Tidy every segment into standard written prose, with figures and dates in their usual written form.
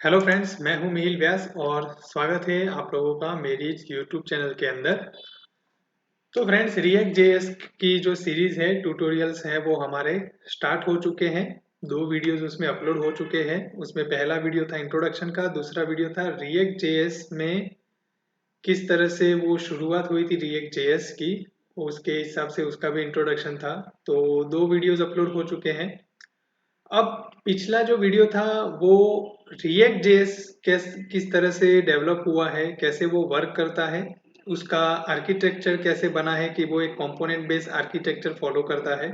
Hello friends, मैं हूं मिहिल व्यास और स्वागत है आप लोगों का मेरी यूट्यूब चैनल के अंदर। तो फ्रेंड्स, रिएक्ट जेएस की जो सीरीज है, ट्यूटोरियल्स हैं, वो हमारे स्टार्ट हो चुके हैं। 2 वीडियोस उसमें अपलोड हो चुके हैं। उसमें पहला वीडियो था इंट्रोडक्शन का, दूसरा वीडियो था रिएक्ट जेएस में किस तरह से वो शुरुआत हुई थी रिएक्ट जेएस की, उसके हिसाब से उसका भी इंट्रोडक्शन था। तो 2 वीडियोस अपलोड हो चुके हैं। अब पिछला जो वीडियो था वो रिएक्ट जेएस किस तरह से डेवलप हुआ है, कैसे वो वर्क करता है, उसका आर्किटेक्चर कैसे बना है कि वो एक कंपोनेंट बेस्ड आर्किटेक्चर फॉलो करता है।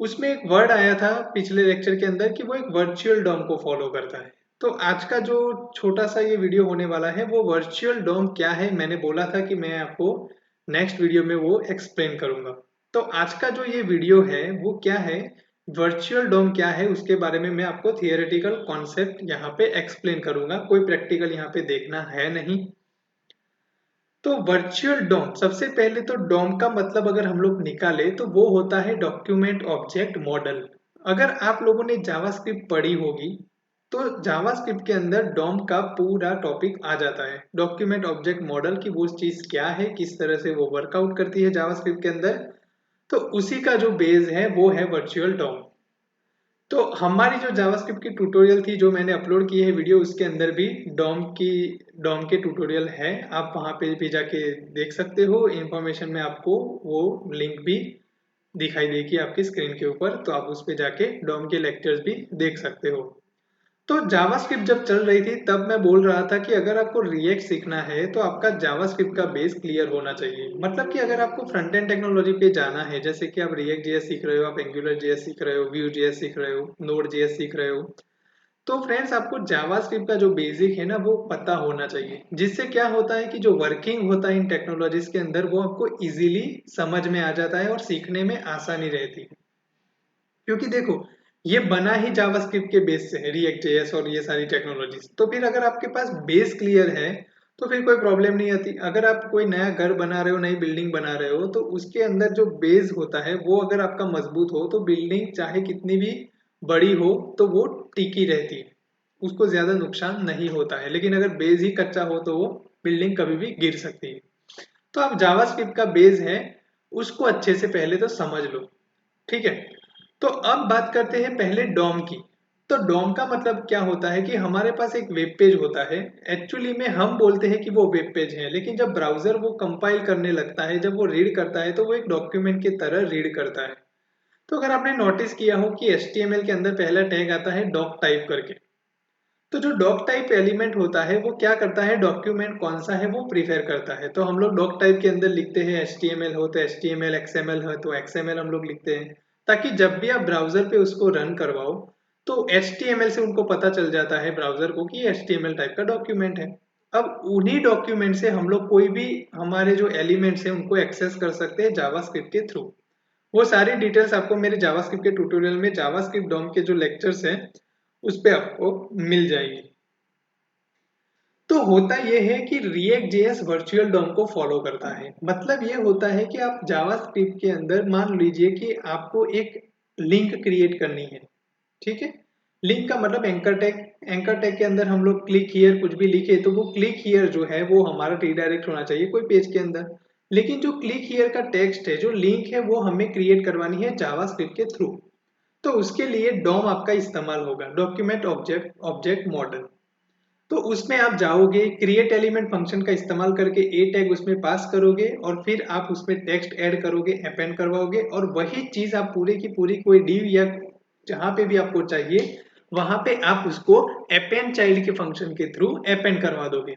उसमें एक वर्ड आया था पिछले लेक्चर के अंदर कि वो एक वर्चुअल डॉम को फॉलो करता है। तो आज का जो छोटा सा ये वीडियो होने वाला है वो वर्चुअल डॉम क्या है, मैंने बोला था कि मैं आपको नेक्स्ट वीडियो में वो एक्सप्लेन करूंगा। तो आज का जो ये वीडियो है वो क्या है, वर्चुअल डॉम क्या है, उसके बारे में मैं आपको थियोरेटिकल कॉन्सेप्ट यहाँ पे एक्सप्लेन करूंगा। कोई प्रैक्टिकल यहाँ पे देखना है नहीं। तो वर्चुअल डॉम, सबसे पहले तो डॉम का मतलब अगर हम लोग निकाले तो वो होता है डॉक्यूमेंट ऑब्जेक्ट मॉडल। अगर आप लोगों ने जावास्क्रिप्ट पढ़ी होगी तो जावास्क्रिप्ट के अंदर डॉम का पूरा टॉपिक आ जाता है, डॉक्यूमेंट ऑब्जेक्ट मॉडल की वो चीज क्या है, किस तरह से वो वर्कआउट करती है जावास्क्रिप्ट के अंदर। तो उसी का जो बेस है वो है वर्चुअल डॉम। तो हमारी जो जावास्क्रिप्ट की ट्यूटोरियल थी जो मैंने अपलोड की है वीडियो, उसके अंदर भी डॉम के ट्यूटोरियल है, आप वहां पे भी जाके देख सकते हो। इंफॉर्मेशन में आपको वो लिंक भी दिखाई देगी आपकी स्क्रीन के ऊपर, तो आप उस पे जाके डॉम के लेक्चर्स भी देख सकते हो। तो जावास्क्रिप्ट जब चल रही थी तब मैं बोल रहा था कि अगर आपको रिएक्ट सीखना है तो आपका जावास्क्रिप्ट का बेस क्लियर होना चाहिए। मतलब कि अगर आपको फ्रंट एंड टेक्नोलॉजी पे जाना है, जैसे कि आप रिएक्ट जेएस सीख रहे हो, आप एंगुलर जेएस सीख रहे हो, व्यू जेएस सीख रहे हो, नोड जेएस सीख रहे हो, तो फ्रेंड्स आपको जावास्क्रिप्ट का जो बेसिक है ना वो पता होना चाहिए। जिससे क्या होता है कि जो वर्किंग होता है इन टेक्नोलॉजीज के अंदर वो आपको इजीली समझ में आ जाता है और सीखने में आसानी रहती है। क्योंकि देखो, ये बना ही जावास्क्रिप्ट के बेस से है, रिएक्ट जेएस और ये सारी टेक्नोलॉजीज। तो फिर अगर आपके पास बेस क्लियर है तो फिर कोई प्रॉब्लम नहीं आती। अगर आप कोई नया घर बना रहे हो, नई बिल्डिंग बना रहे हो, तो उसके अंदर जो बेस होता है वो अगर आपका मजबूत हो तो बिल्डिंग चाहे कितनी भी बड़ी हो तो वो टिकी रहती है, उसको ज्यादा नुकसान नहीं होता है। लेकिन अगर बेस ही कच्चा हो तो वो बिल्डिंग कभी भी गिर सकती है। तो आप जावास्क्रिप्ट का बेस है उसको अच्छे से पहले तो समझ लो, ठीक है। तो अब बात करते हैं पहले डॉम की। तो डॉम का मतलब क्या होता है कि हमारे पास एक वेब पेज होता है। एक्चुअली में हम बोलते हैं कि वो वेब पेज है, लेकिन जब ब्राउजर वो कंपाइल करने लगता है, जब वो रीड करता है तो वो एक डॉक्यूमेंट की तरह रीड करता है। तो अगर आपने नोटिस किया हो कि HTML के अंदर पहला टैग आता है डॉक टाइप करके, तो जो डॉक टाइप एलिमेंट होता है वो क्या करता है, डॉक्यूमेंट कौन सा है वो प्रीफेर करता है। तो हम लोग डॉक टाइप के अंदर लिखते हैं HTML हो तो HTML, XML हो तो XML हम लोग लिखते हैं, ताकि जब भी आप ब्राउजर पे उसको रन करवाओ तो HTML से उनको पता चल जाता है ब्राउजर को कि HTML टाइप का डॉक्यूमेंट है। अब उन्हीं डॉक्यूमेंट से हम लोग कोई भी हमारे जो एलिमेंट्स हैं उनको एक्सेस कर सकते हैं जावास्क्रिप्ट के थ्रू। वो सारी डिटेल्स आपको मेरे जावास्क्रिप्ट के ट्यूटोरियल में जावास्क्रिप्ट डॉम के जो लेक्चर्स हैं उस पे आपको मिल जाएगी। तो होता यह है कि रिएक्ट जेएस वर्चुअल डॉम को फॉलो करता है। मतलब ये होता है कि आप जावास्क्रिप्ट के अंदर मान लीजिए कि आपको एक लिंक क्रिएट करनी है, ठीक है। लिंक का मतलब एंकर टैग। एंकर टैग के अंदर हम लोग क्लिक हियर कुछ भी लिखे तो वो क्लिक हियर जो है वो हमारा रिडायरेक्ट होना चाहिए कोई पेज के अंदर। लेकिन जो क्लिक हियर का टेक्स्ट है, जो लिंक है, वो हमें क्रिएट करवानी है जावास्क्रिप्ट के थ्रू। तो उसके लिए डॉम आपका इस्तेमाल होगा, डॉक्यूमेंट ऑब्जेक्ट ऑब्जेक्ट मॉडल। तो उसमें आप जाओगे, क्रिएट एलिमेंट फंक्शन का इस्तेमाल करके ए टैग उसमें पास करोगे और फिर आप उसमें टेक्स्ट ऐड करोगे, अपेंड करवाओगे, और वही चीज आप पूरी की पूरी कोई डिव या जहां पे भी आपको चाहिए वहां पे आप उसको अपेंड चाइल्ड के फंक्शन के थ्रू अपेंड करवा दोगे।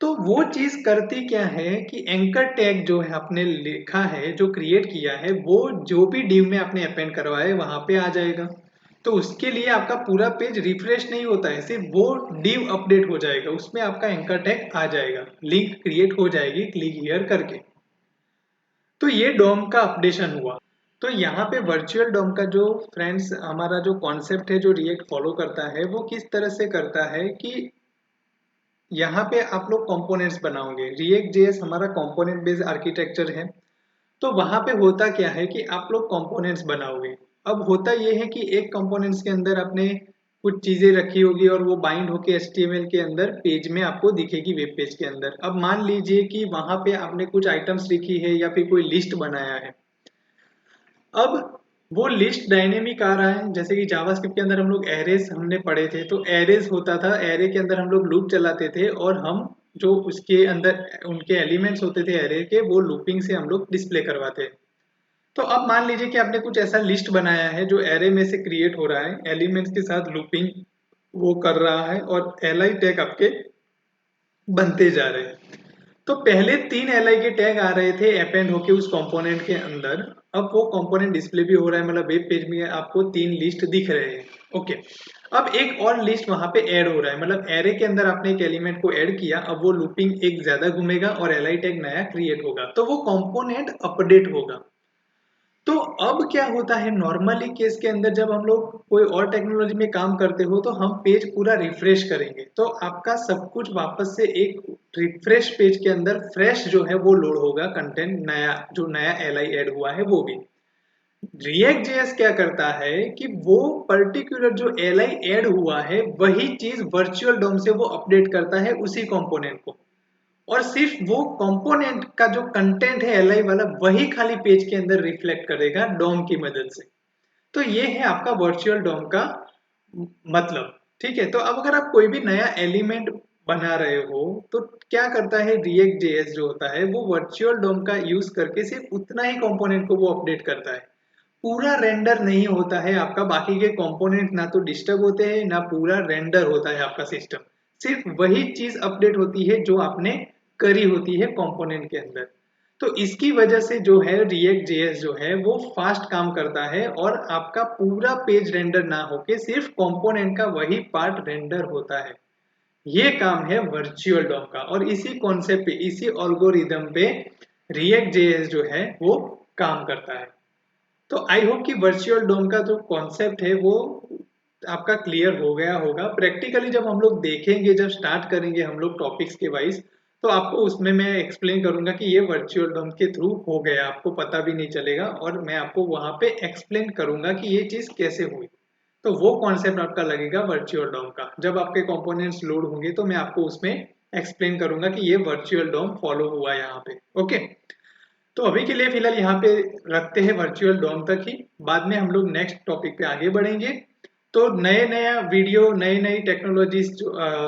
तो वो चीज करती क्या है कि एंकर टैग जो है आपने लिखा है, जो क्रिएट किया है, वो जो भी डिव में आपने अपेंड करवाया है वहां पे आ जाएगा। तो उसके लिए आपका पूरा पेज रिफ्रेश नहीं होता है, सिर्फ वो डिव अपडेट हो जाएगा, उसमें आपका एंकर टैग आ जाएगा, लिंक क्रिएट हो जाएगी क्लिक हियर करके। तो ये डॉम का अपडेशन हुआ। तो यहाँ पे वर्चुअल डॉम का जो फ्रेंड्स हमारा जो कॉन्सेप्ट है, जो रिएक्ट फॉलो करता है, वो किस तरह से करता है कि यहाँ पे आप लोग कंपोनेंट्स बनाओगे। रिएक्ट जेएस हमारा कंपोनेंट बेस्ड आर्किटेक्चर है। तो वहां पे होता क्या है कि आप लोग कंपोनेंट्स बनाओगे। अब होता ये है कि एक कंपोनेंट्स के अंदर आपने कुछ चीजें रखी होगी और वो बाइंड होके HTML के अंदर पेज में आपको दिखेगी, वेब पेज के अंदर। अब मान लीजिए कि वहां पे आपने कुछ आइटम्स लिखी है या फिर कोई लिस्ट बनाया है। अब वो लिस्ट डायनेमिक आ रहा है, जैसे कि जावास्क्रिप्ट के अंदर हम लोग एरेज हमने पढ़े थे, तो एरेज होता था, एरे के अंदर हम लोग लूप चलाते थे और हम जो उसके अंदर उनके एलिमेंट्स होते थे एरे के, वो लूपिंग से हम लोग डिस्प्ले करवाते। तो अब मान लीजिए कि आपने कुछ ऐसा लिस्ट बनाया है जो एरे में से क्रिएट हो रहा है, एलिमेंट्स के साथ लूपिंग वो कर रहा है और एल टैग आपके बनते जा रहे हैं। तो पहले 3 एल के टैग आ रहे थे अपेंड होके उस कंपोनेंट के अंदर। अब वो कंपोनेंट डिस्प्ले भी हो रहा है, मतलब वेब पेज में आपको 3 लिस्ट दिख रहे हैं। ओके, अब एक और लिस्ट वहां पे ऐड हो रहा है, मतलब एरे के अंदर आपने एक एलिमेंट को ऐड किया, अब वो लूपिंग एक ज्यादा घूमेगा और एल टैग नया क्रिएट होगा, तो वो कंपोनेंट अपडेट होगा। तो अब क्या होता है नॉर्मली केस के अंदर, जब हम लोग कोई और टेक्नोलॉजी में काम करते हो तो हम पेज पूरा रिफ्रेश करेंगे, तो आपका सब कुछ वापस से एक रिफ्रेश पेज के अंदर फ्रेश जो है वो लोड होगा, कंटेंट नया, जो नया एल ऐड हुआ है वो भी। रिएक्ट जेएस क्या करता है कि वो पर्टिकुलर जो एल ऐड हुआ है वही चीज वर्चुअल डोम से वो अपडेट करता है उसी कंपोनेंट को, और सिर्फ वो कंपोनेंट का जो कंटेंट है एल वाला वही खाली पेज के अंदर रिफ्लेक्ट करेगा डोम की मदद से। तो ये है आपका वर्चुअल डोम का मतलब। ठीक है, तो अब अगर आप कोई भी नया एलिमेंट बना रहे हो तो क्या करता है रिएक्ट जेएस जो होता है वो वर्चुअल डोम का यूज करके सिर्फ उतना ही कंपोनेंट को वो अपडेट करता है, पूरा रेंडर नहीं होता है आपका, बाकी के कंपोनेंट ना तो डिस्टर्ब होते हैं ना पूरा रेंडर होता है आपका सिस्टम, सिर्फ वही चीज अपडेट होती है जो आपने करी होती है कंपोनेंट के अंदर। तो इसकी वजह से जो है रिएक्ट जेएस जो है वो फास्ट काम करता है और आपका पूरा पेज रेंडर ना होके सिर्फ कंपोनेंट का वही पार्ट रेंडर होता है। ये काम है वर्चुअल डॉम का, और इसी कॉन्सेप्ट पे, इसी एल्गोरिदम पे रिएक्ट जेएस जो है वो काम करता है। तो आई होप कि वर्चुअल डोम का जो कॉन्सेप्ट है वो आपका क्लियर हो गया होगा। प्रैक्टिकली जब हम लोग देखेंगे, जब स्टार्ट करेंगे हम लोग टॉपिक्स के वाइज, तो आपको उसमें मैं एक्सप्लेन करूंगा कि ये वर्चुअल डोम के थ्रू हो गया, आपको पता भी नहीं चलेगा, और मैं आपको वहां पे एक्सप्लेन करूंगा कि ये चीज कैसे हुई। तो वो कॉन्सेप्ट आपका लगेगा वर्चुअल डोम का, जब आपके कंपोनेंट्स लोड होंगे तो मैं आपको उसमें एक्सप्लेन करूंगा कि ये वर्चुअल डोम फॉलो हुआ यहाँ पे। ओके, तो अभी के लिए फिलहाल यहाँ पे रखते हैं वर्चुअल डॉम तक ही, बाद में हम लोग नेक्स्ट टॉपिक पे आगे बढ़ेंगे। तो नए नया वीडियो, नई नई टेक्नोलॉजीज,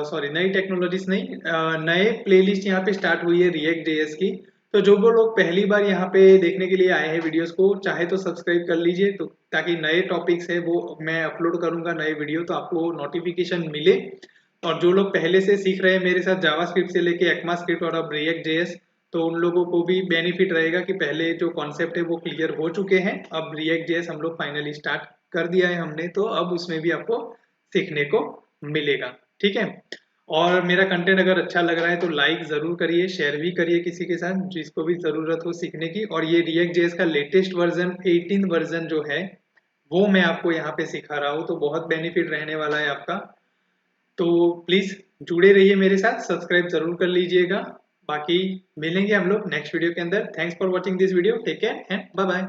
सॉरी नई टेक्नोलॉजीज नहीं, नए प्लेलिस्ट यहाँ पे स्टार्ट हुई है रिएक्ट जेएस की। तो जो वो लोग पहली बार यहाँ पे देखने के लिए आए हैं वीडियोस को, चाहे तो सब्सक्राइब कर लीजिए, तो ताकि नए टॉपिक्स है वो मैं अपलोड करूंगा नए वीडियो तो आपको नोटिफिकेशन मिले। और जो लोग पहले से सीख रहे हैं मेरे साथ जावास्क्रिप्ट से लेके एक्मा स्क्रिप्ट और अब रिएक्ट जेएस, तो उन लोगों को भी बेनिफिट रहेगा कि पहले जो कॉन्सेप्ट है वो क्लियर हो चुके हैं, अब रिएक्ट जेएस हम लोग फाइनली स्टार्ट कर दिया है हमने, तो अब उसमें भी आपको सीखने को मिलेगा। ठीक है, और मेरा कंटेंट अगर अच्छा लग रहा है तो लाइक जरूर करिए, शेयर भी करिए किसी के साथ जिसको भी जरूरत हो सीखने की। और ये रिएक्ट जेएस का लेटेस्ट वर्जन 18 वर्जन जो है वो मैं आपको यहाँ पे सिखा रहा हूँ, तो बहुत बेनिफिट रहने वाला है आपका। तो प्लीज जुड़े रहिए मेरे साथ, सब्सक्राइब जरूर कर लीजिएगा। बाकी मिलेंगे हम लोग नेक्स्ट वीडियो के अंदर। Thanks for watching this video, take care and bye bye.